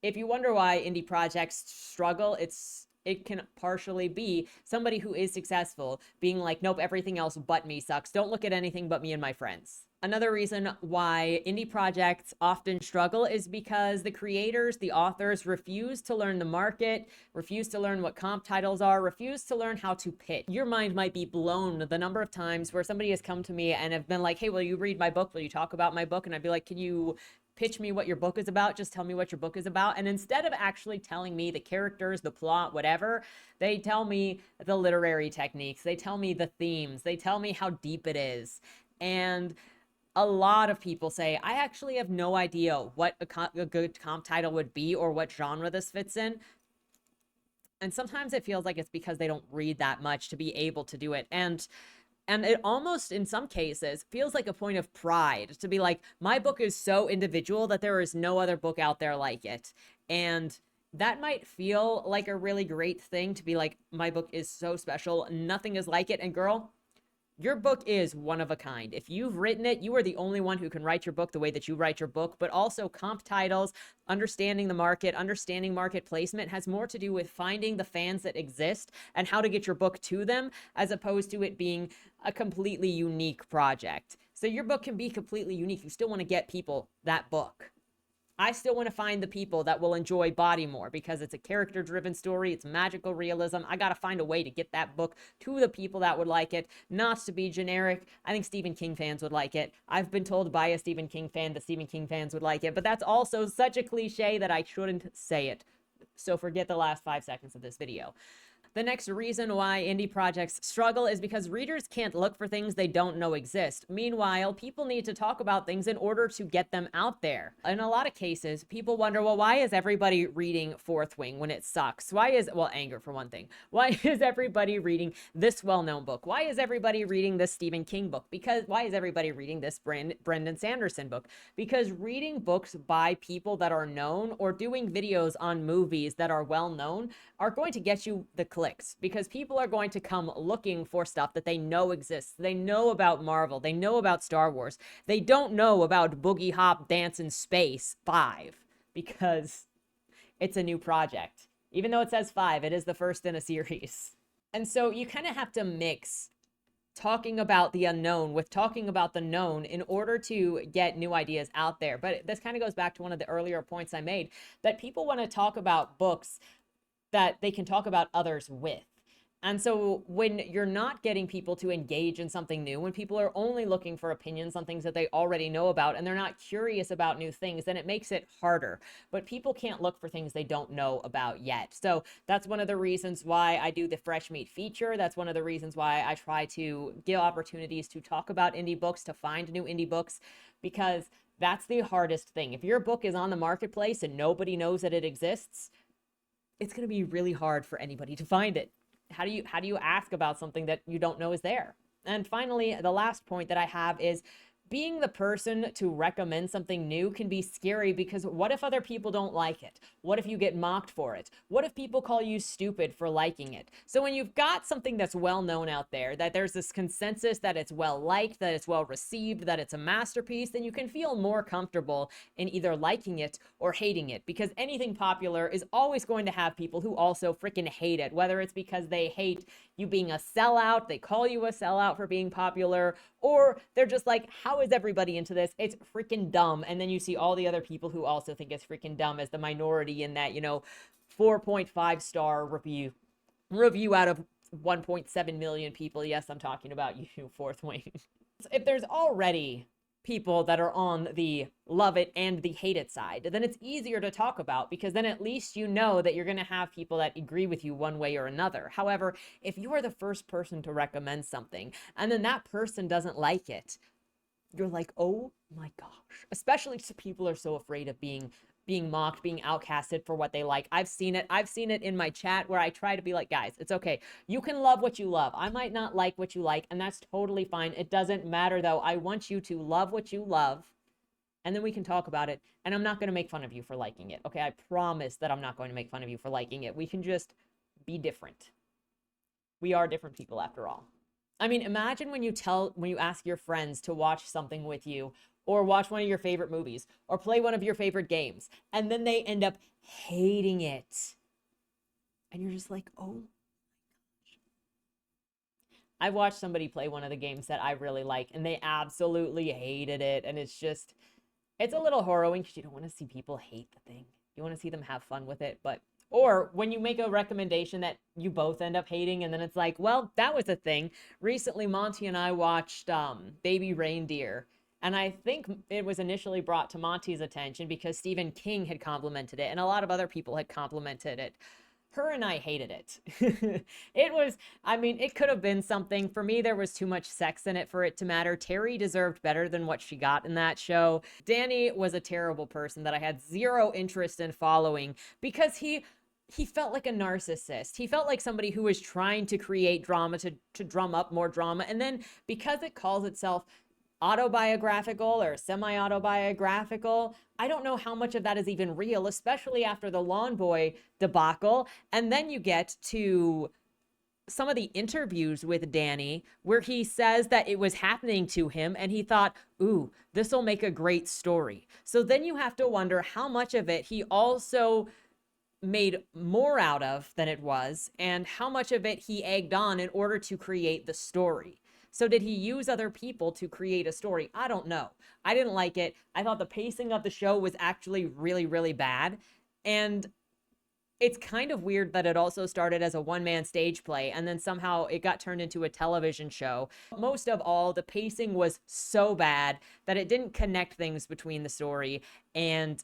if you wonder why indie projects struggle, it's It can partially be somebody who is successful being like, nope, everything else but me sucks. Don't look at anything but me and my friends. Another reason why indie projects often struggle is because the creators, the authors, refuse to learn the market, refuse to learn what comp titles are, refuse to learn how to pitch. Your mind might be blown the number of times where somebody has come to me and have been like, hey, will you read my book? Will you talk about my book? And I'd be like, can you pitch me what your book is about? Just tell me what your book is about. And instead of actually telling me the characters, the plot, whatever, they tell me the literary techniques. They tell me the themes. They tell me how deep it is. And a lot of people say, I actually have no idea what a good comp title would be or what genre this fits in. And sometimes it feels like it's because they don't read that much to be able to do it. And it almost, in some cases, feels like a point of pride to be like, my book is so individual that there is no other book out there like it. And that might feel like a really great thing to be like, my book is so special, nothing is like it. And girl, your book is one of a kind. If you've written it, you are the only one who can write your book the way that you write your book. But also comp titles, understanding the market, understanding market placement has more to do with finding the fans that exist and how to get your book to them, as opposed to it being a completely unique project. So your book can be completely unique. You still want to get people that book. I still want to find the people that will enjoy Body more because it's a character-driven story. It's magical realism. I got to find a way to get that book to the people that would like it, not to be generic. I think Stephen King fans would like it. I've been told by a Stephen King fan that Stephen King fans would like it, but that's also such a cliche that I shouldn't say it. So forget the last 5 seconds of this video. The next reason why indie projects struggle is because readers can't look for things they don't know exist. Meanwhile, people need to talk about things in order to get them out there. In a lot of cases, people wonder, well, why is everybody reading Fourth Wing when it sucks? Why is, well, anger for one thing. Why is everybody reading this well-known book? Why is everybody reading this Stephen King book? Because why is everybody reading this Brendan Sanderson book? Because reading books by people that are known or doing videos on movies that are well-known are going to get you the clicks, because people are going to come looking for stuff that they know exists. They know about Marvel. They know about Star Wars. They don't know about Boogie Hop Dance in Space 5 because it's a new project. Even though it says 5, it is the first in a series. And so you kind of have to mix talking about the unknown with talking about the known in order to get new ideas out there. But this kind of goes back to one of the earlier points I made, that people want to talk about books that they can talk about others with. And so when you're not getting people to engage in something new, when people are only looking for opinions on things that they already know about and they're not curious about new things, then it makes it harder. But people can't look for things they don't know about yet. So that's one of the reasons why I do the Fresh Meat feature. That's one of the reasons why I try to give opportunities to talk about indie books, to find new indie books, because that's the hardest thing. If your book is on the marketplace and nobody knows that it exists, it's going to be really hard for anybody to find it. How do you ask about something that you don't know is there? And finally, the last point that I have is being the person to recommend something new can be scary, because what if other people don't like it? What if you get mocked for it? What if people call you stupid for liking it? So when you've got something that's well known out there, that there's this consensus that it's well liked, that it's well received, that it's a masterpiece, then you can feel more comfortable in either liking it or hating it, because anything popular is always going to have people who also freaking hate it, whether it's because they hate you being a sellout, they call you a sellout for being popular, or they're just like, how is everybody into this? It's freaking dumb. And then you see all the other people who also think it's freaking dumb as the minority in that, 4.5 star review out of 1.7 million people. Yes, I'm talking about you, Fourth Wing. If there's already people that are on the love it and the hate it side, then it's easier to talk about, because then at least you know that you're going to have people that agree with you one way or another. However, if you are the first person to recommend something and then that person doesn't like it, you're like, oh my gosh. Especially people are so afraid of being mocked, being outcasted for what they like. I've seen it in my chat where I try to be like, guys, it's okay. You can love what you love. I might not like what you like, and that's totally fine. It doesn't matter though. I want you to love what you love, and then we can talk about it. And I'm not going to make fun of you for liking it. Okay, I promise that I'm not going to make fun of you for liking it. We can just be different. We are different people after all. I mean, imagine when you ask your friends to watch something with you, or watch one of your favorite movies, or play one of your favorite games, and then they end up hating it. And you're just like, oh. I watched somebody play one of the games that I really like, and they absolutely hated it. And it's a little harrowing because you don't want to see people hate the thing. You want to see them have fun with it. But, or when you make a recommendation that you both end up hating, and then it's like, well, that was a thing. Recently, Monty and I watched Baby Reindeer. And I think it was initially brought to Monty's attention because Stephen King had complimented it, and a lot of other people had complimented it. Her and I hated it. It was, I mean, it could have been something. For me, there was too much sex in it for it to matter. Terry deserved better than what she got in that show. Danny was a terrible person that I had zero interest in following because he felt like a narcissist. He felt like somebody who was trying to create drama to drum up more drama. And then because it calls itself autobiographical or semi-autobiographical, I don't know how much of that is even real, especially after the Lawn Boy debacle. And then you get to some of the interviews with Danny where he says that it was happening to him and he thought, ooh, this will make a great story. So then you have to wonder how much of it he also made more out of than it was, and how much of it he egged on in order to create the story. So did he use other people to create a story? I don't know. I didn't like it. I thought the pacing of the show was actually really, really bad. And it's kind of weird that it also started as a one-man stage play and then somehow it got turned into a television show. Most of all, the pacing was so bad that it didn't connect things between the story. And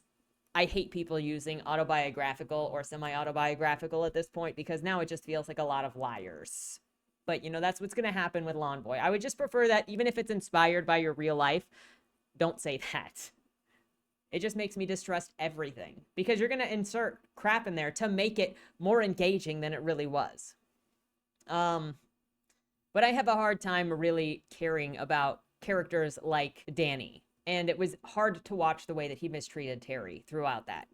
I hate people using autobiographical or semi-autobiographical at this point because now it just feels like a lot of liars. But, you know, that's what's going to happen with Lawn Boy. I would just prefer that even if it's inspired by your real life, don't say that. It just makes me distrust everything because you're going to insert crap in there to make it more engaging than it really was. But I have a hard time really caring about characters like Danny. And it was hard to watch the way that he mistreated Terry throughout that.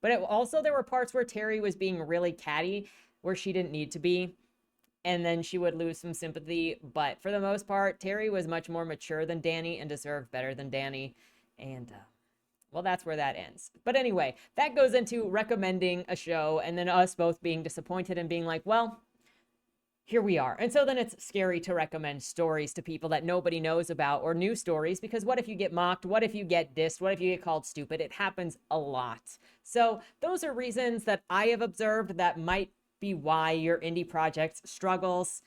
But also there were parts where Terry was being really catty where she didn't need to be. And then she would lose some sympathy. But for the most part, Terry was much more mature than Danny and deserved better than Danny. And, well, that's where that ends. But anyway, that goes into recommending a show and then us both being disappointed and being like, well, here we are. And so then it's scary to recommend stories to people that nobody knows about or new stories because what if you get mocked? What if you get dissed? What if you get called stupid? It happens a lot. So those are reasons that I have observed that might be why your indie project struggles.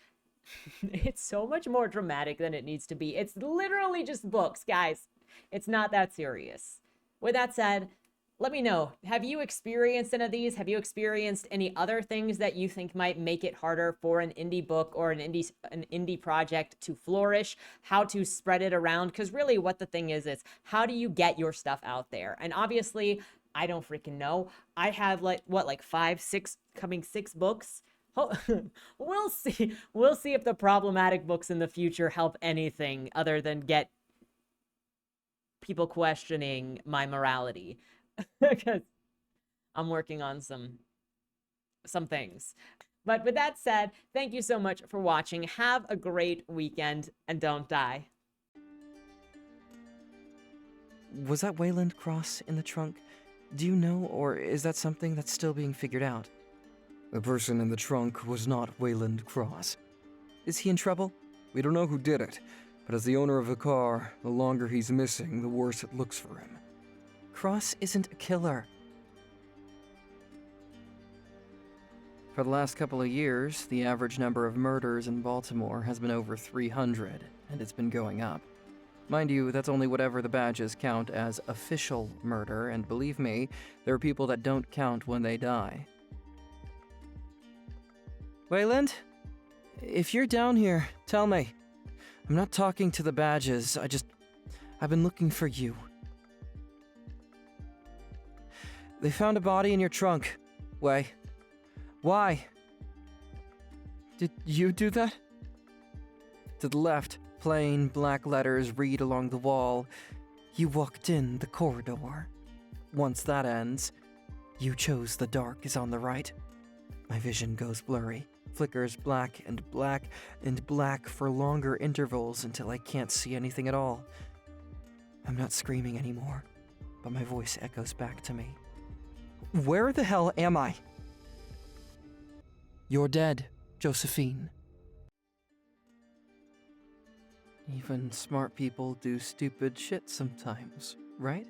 It's so much more dramatic than it needs to be. It's literally just books, guys. It's not that serious. With that said, let me know. Have you experienced any of these? Have you experienced any other things that you think might make it harder for an indie book or an indie project to flourish? How to spread it around? Because really what the thing is how do you get your stuff out there? And obviously, I don't freaking know. I have like 6 books. We'll see. We'll see if the problematic books in the future help anything other than get people questioning my morality. Because I'm working on some things. But with that said, thank you so much for watching. Have a great weekend and don't die. Was that Wayland Cross in the trunk? Do you know, or is that something that's still being figured out? The person in the trunk was not Wayland Cross. Is he in trouble? We don't know who did it, but as the owner of the car, the longer he's missing, the worse it looks for him. Cross isn't a killer. For the last couple of years, the average number of murders in Baltimore has been over 300, and it's been going up. Mind you, that's only whatever the badges count as official murder, and believe me, there are people that don't count when they die. Wayland? If you're down here, tell me. I'm not talking to the badges, I've been looking for you. They found a body in your trunk. Why? Did you do that? To the left, plain black letters read along the wall. You walked in the corridor. Once that ends, you chose the dark is on the right. My vision goes blurry, flickers black and black and black for longer intervals until I can't see anything at all. I'm not screaming anymore, but my voice echoes back to me. Where the hell am I? You're dead, Josephine. Even smart people do stupid shit sometimes, right?